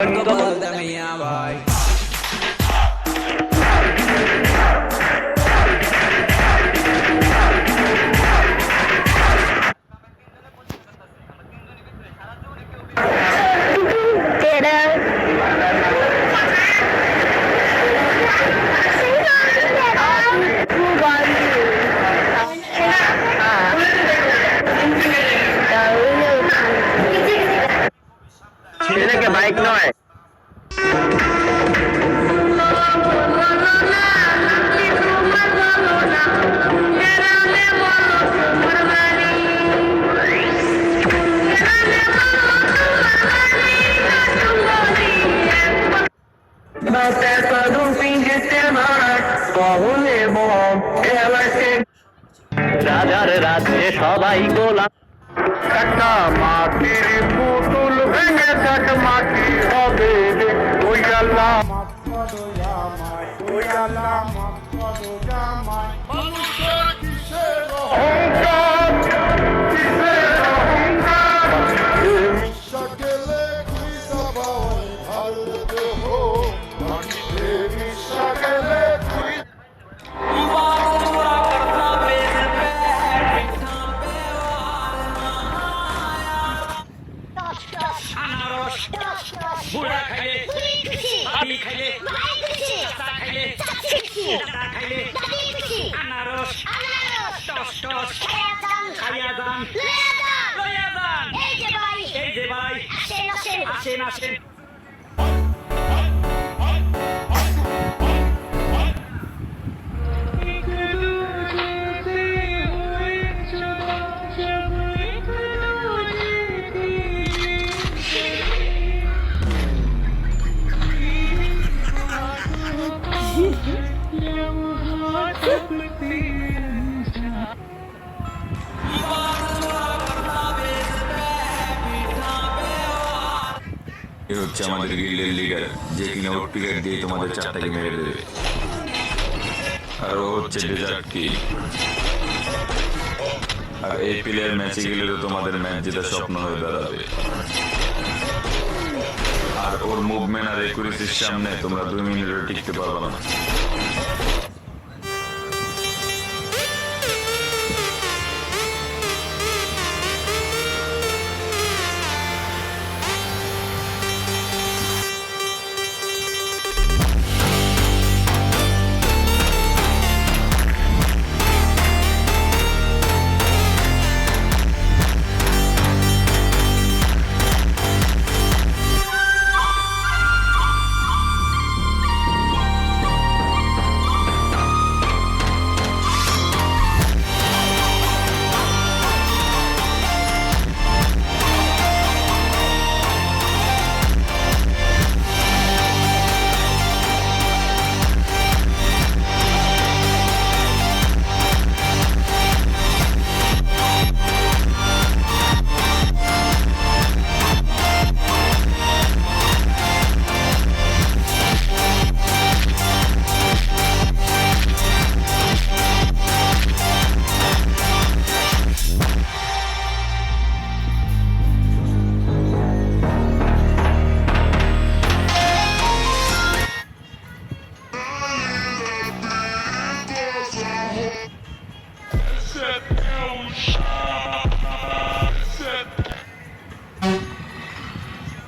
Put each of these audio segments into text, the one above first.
को बोल दे मियां भाई। ছেলেকে বাইক নয় রাজার রাজ্যে সবাই গোলাম একটা মাটির পুতুল ভেঙে কাট মাটি হবে রে ওই আল্লাহ অহংকার কিসের অহংকার বুড়া খাইলে ভাবি খাইলে চাচা খাইলে দাদা খাইলে আনারস টস টস খাইয়া যান লইয়া যান এই যে ভাই আসেন আসেন হচ্ছে আমাদের গিল্ডের লিডার, যে কিনা ওর পিকেট দিয়ে তোমাদের চারটাকে মেরে দেবে। আর ও হচ্ছে ডেজার্ট কি। আর এই প্লেয়ার ম্যাচে গেলে তো তোমাদের ম্যাচ জেতার স্বপ্ন হয়ে দাঁড়াবে। আর ওর মুভমেন্ট আর একুরেসির সামনে তোমরা 2 মিনিটও টিকতে পারবে না।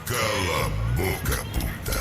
Cala a boca, puta.